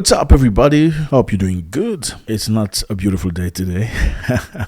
What's up, everybody? Hope you're doing good. It's not a beautiful day today.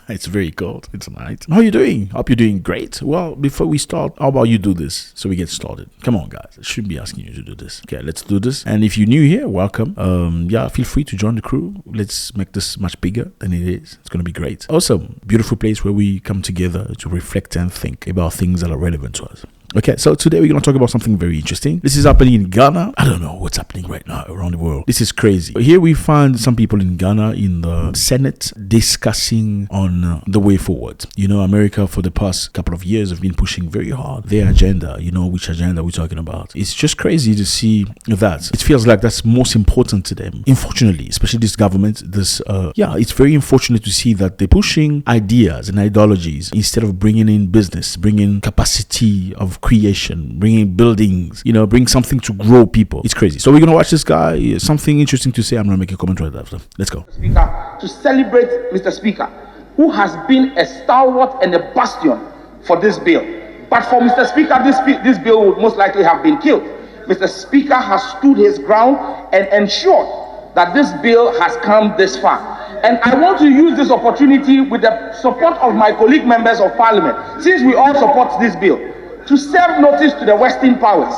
It's very cold. It's night. How are you doing? Hope you're doing great. Well, before we start, how about you do this so we get started? Come on, guys. I shouldn't be asking you to do this. Okay, let's do this. And if you're new here, welcome. Feel free to join the crew. Let's make this much bigger than it is. It's going to be great. Awesome. Beautiful place where we come together to reflect and think about things that are relevant to us. Okay, so today we're going to talk about something very interesting. This is happening in Ghana. I don't know what's happening right now around the world. This is crazy. Here we find some people in Ghana in the Senate discussing on the way forward. You know, America for the past couple of years have been pushing very hard their agenda. You know which agenda we're talking about. It's just crazy to see that. It feels like that's most important to them. Unfortunately, especially this government, it's very unfortunate to see that they're pushing ideas and ideologies instead of bringing in business, bringing capacity of creation, bringing buildings, bring something to grow people. It's crazy. So we're going to watch this guy. Something interesting to say. I'm going to make a comment right after. Let's go. Speaker, to celebrate Mr. Speaker, who has been a stalwart and a bastion for this bill. But for Mr. Speaker, this bill would most likely have been killed. Mr. Speaker has stood his ground and ensured that this bill has come this far. And I want to use this opportunity with the support of my colleague members of Parliament, since we all support this bill, to serve notice to the Western powers.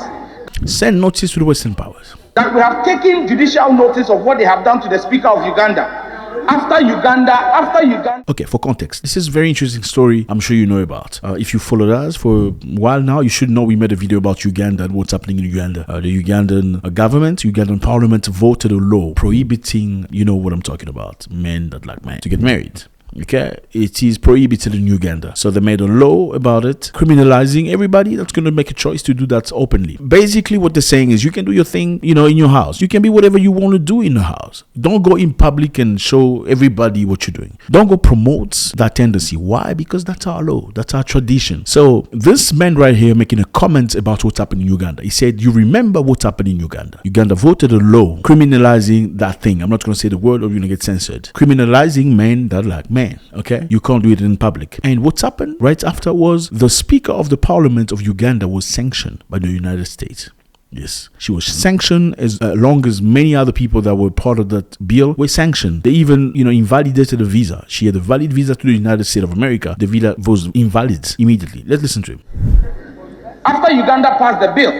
Send notice to the Western powers. That we have taken judicial notice of what they have done to the Speaker of Uganda. After Uganda. Okay, for context, this is a very interesting story I'm sure you know about. If you followed us for a while now, you should know we made a video about Uganda and what's happening in Uganda. The Ugandan government, Ugandan parliament voted a law prohibiting, you know what I'm talking about, men that like men to get married. Okay, it is prohibited in Uganda. So they made a law about it, criminalizing everybody that's going to make a choice to do that openly. Basically, what they're saying is you can do your thing, in your house. You can be whatever you want to do in the house. Don't go in public and show everybody what you're doing. Don't go promote that tendency. Why? Because that's our law. That's our tradition. So this man right here making a comment about what's happening in Uganda. He said, you remember what's happening in Uganda. Uganda voted a law criminalizing that thing. I'm not going to say the word or you're going to get censored. Criminalizing men that like men. Okay, you can't do it in public. And what's happened right after was the Speaker of the Parliament of Uganda was sanctioned by the United States. Yes, she was sanctioned as long as many other people that were part of that bill were sanctioned. They even, invalidated the visa. She had a valid visa to the United States of America. The visa was invalid immediately. Let's listen to him. After Uganda passed the bill,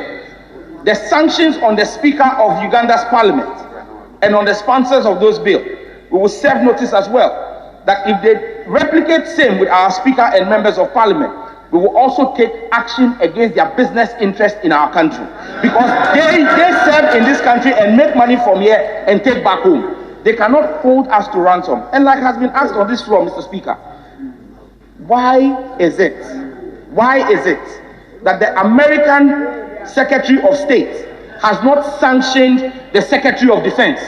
the sanctions on the Speaker of Uganda's Parliament and on the sponsors of those bills, we will serve notice as well that if they replicate same with our Speaker and members of Parliament, we will also take action against their business interest in our country. Because they serve in this country and make money from here and take back home. They cannot hold us to ransom. And like has been asked on this floor, Mr. Speaker, why is it that the American Secretary of State has not sanctioned the Secretary of Defense?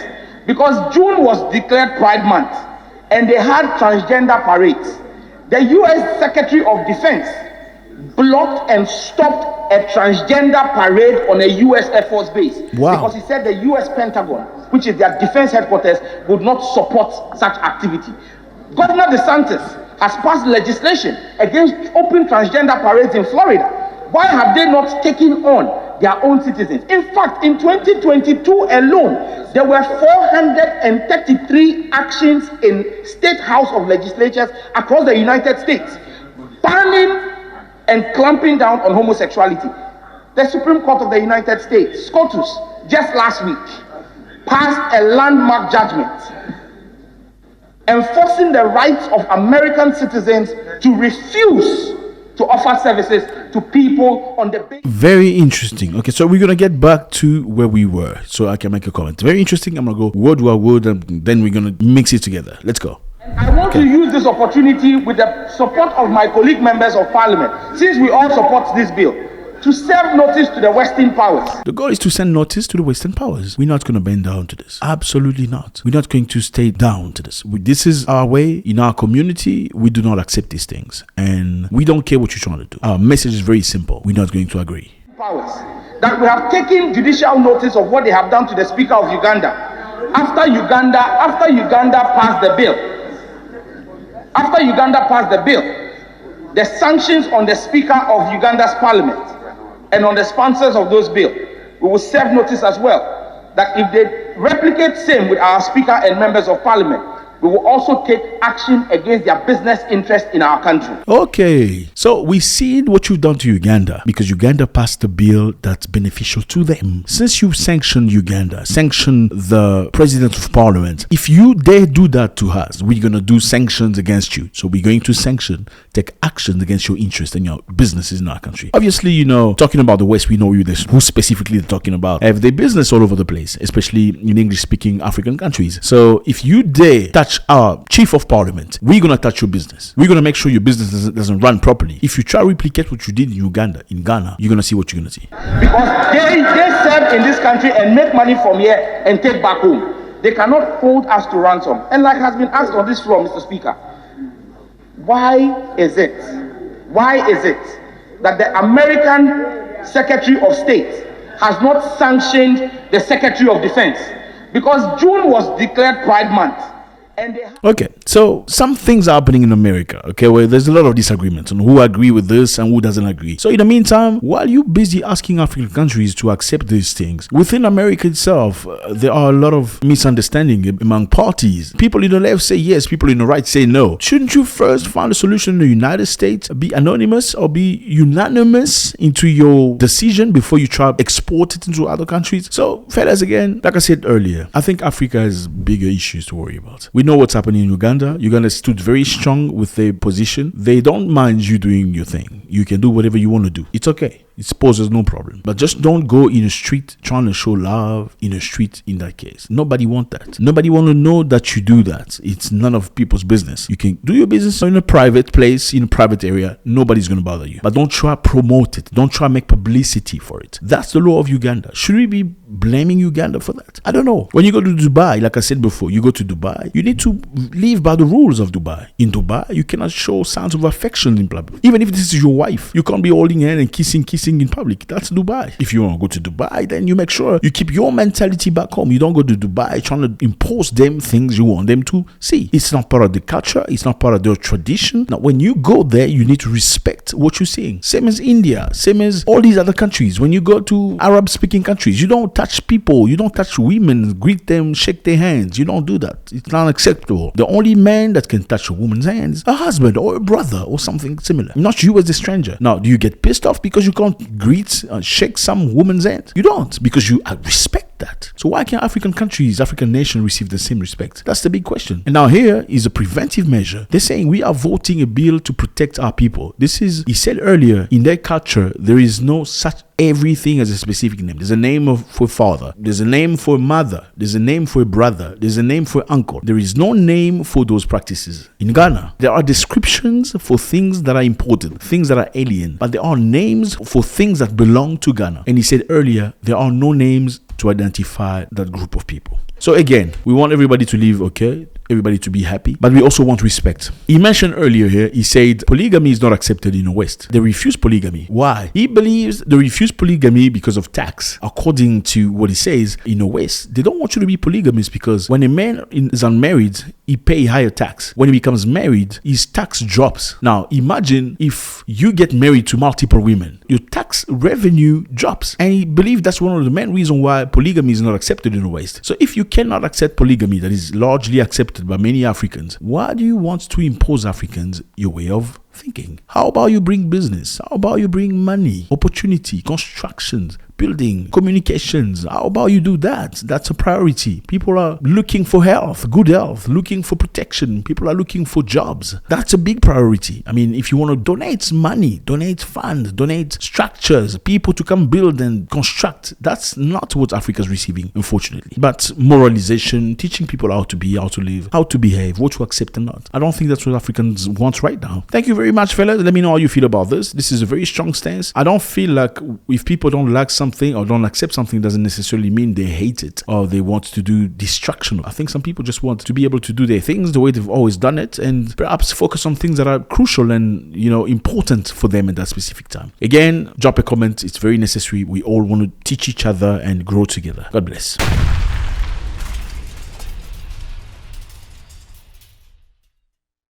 Because June was declared Pride Month, and they had transgender parades. The U.S. Secretary of Defense blocked and stopped a transgender parade on a U.S. Air Force base. Wow. Because he said the U.S. Pentagon, which is their defense headquarters, would not support such activity. Governor DeSantis has passed legislation against open transgender parades in Florida. Why have they not taken on their own citizens? In fact, in 2022 alone, there were 433 actions in State House of Legislatures across the United States, banning and clamping down on homosexuality. The Supreme Court of the United States, SCOTUS, just last week, passed a landmark judgment enforcing the rights of American citizens to refuse to offer services to people on the basis. Very interesting. Okay, so we're going to get back to where we were so I can make a comment. Very interesting. I'm going to go word by word and then we're going to mix it together. Let's go. I want to use this opportunity with the support of my colleague members of Parliament, since we all support this bill, to serve notice to the Western powers. The goal is to send notice to the Western powers. We're not going to bend down to this. Absolutely not. We're not going to stay down to this. This is our way. In our community, we do not accept these things. And we don't care what you're trying to do. Our message is very simple. We're not going to agree. Powers. That we have taken judicial notice of what they have done to the Speaker of Uganda. After Uganda passed the bill. The sanctions on the Speaker of Uganda's Parliament and on the sponsors of those bills, we will serve notice as well that if they replicate same with our Speaker and members of Parliament, we will also take action against their business interests in our country. Okay, so we see what you've done to Uganda because Uganda passed a bill that's beneficial to them. Since you sanctioned Uganda, sanctioned the president of parliament, if you dare do that to us, we're going to do sanctions against you. So we're going to take action against your interests and your businesses in our country. Obviously, talking about the West, we know who specifically they're talking about have their business all over the place, especially in English-speaking African countries. So if you dare touch our chief of parliament, we're going to touch your business. We're going to make sure your business doesn't run properly. If you try to replicate what you did in Uganda, in Ghana, you're going to see what you're going to see. Because they serve in this country and make money from here and take back home. They cannot hold us to ransom. And like has been asked on this floor, Mr. Speaker, why is it that the American Secretary of State has not sanctioned the Secretary of Defense? Because June was declared Pride Month. Okay, so some things are happening in America, okay, where there's a lot of disagreements on who agree with this and who doesn't agree. So in the meantime, while you're busy asking African countries to accept these things, within America itself, there are a lot of misunderstanding among parties. People in the left say yes, people in the right say no. Shouldn't you first find a solution in the United States, be anonymous or be unanimous into your decision before you try to export it into other countries? So, fellas, again, like I said earlier, I think Africa has bigger issues to worry about. We know what's happening in Uganda. Uganda stood very strong with their position. They don't mind you doing your thing. You can do whatever you want to do. It's okay. It poses no problem. But just don't go in the street trying to show love in the street in that case. Nobody want that. Nobody want to know that you do that. It's none of people's business. You can do your business in a private place, in a private area. Nobody's going to bother you. But don't try to promote it. Don't try to make publicity for it. That's the law of Uganda. Should we be blaming Uganda for that? I don't know. When you go to Dubai, like I said before, you go to Dubai, you need to live by the rules of Dubai. In Dubai, you cannot show signs of affection in public. Even if this is your wife, you can't be holding hand and kissing in public. That's Dubai. If you want to go to Dubai, then you make sure you keep your mentality back home. You don't go to Dubai trying to impose them things you want them to see. It's not part of the culture. It's not part of their tradition. Now, when you go there, you need to respect what you're seeing. Same as India. Same as all these other countries. When you go to Arab-speaking countries, you don't touch people. You don't touch women, greet them, shake their hands. You don't do that. It's not acceptable. The only man that can touch a woman's hands, a husband or a brother or something similar. Not you as a stranger. Now, do you get pissed off because you can't greet, shake some woman's hand? You don't, because you respect that. So why can't African countries, African nations receive the same respect? That's the big question. And now here is a preventive measure. They're saying we are voting a bill to protect our people. This is, he said earlier, in their culture, there is no such everything as a specific name. There's a name for father. There's a name for mother. There's a name for brother. There's a name for uncle. There is no name for those practices. In Ghana, there are descriptions for things that are important, things that are alien, but there are names for things that belong to Ghana. And he said earlier, there are no names to identify that group of people. So again, we want everybody to live okay, everybody to be happy, but we also want respect. He mentioned earlier here, he said polygamy is not accepted in the West. They refuse polygamy. Why? He believes they refuse polygamy because of tax. According to what he says, in the West, they don't want you to be polygamous because when a man is unmarried, he pay higher tax. When he becomes married, his tax drops. Now, imagine if you get married to multiple women, your tax revenue drops. And he believes that's one of the main reasons why polygamy is not accepted in the West. So if you cannot accept polygamy that is largely accepted by many Africans, why do you want to impose Africans your way of thinking? How about you bring business? How about you bring money, opportunity, constructions, building, communications? How about you do that? That's a priority. People are looking for health, good health, looking for protection. People are looking for jobs. That's a big priority. I mean, if you want to donate money, donate funds, donate structures, people to come build and construct, that's not what Africa is receiving, unfortunately. But moralization, teaching people how to be, how to live, how to behave, what to accept and not. I don't think that's what Africans want right now. Thank you very much, fellas. Let me know how you feel about this. This is a very strong stance. I don't feel like if people don't like something or don't accept something, doesn't necessarily mean they hate it or they want to do destruction. I think some people just want to be able to do their things the way they've always done it and perhaps focus on things that are crucial and, important for them at that specific time. Again, drop a comment. It's very necessary. We all want to teach each other and grow together. God bless.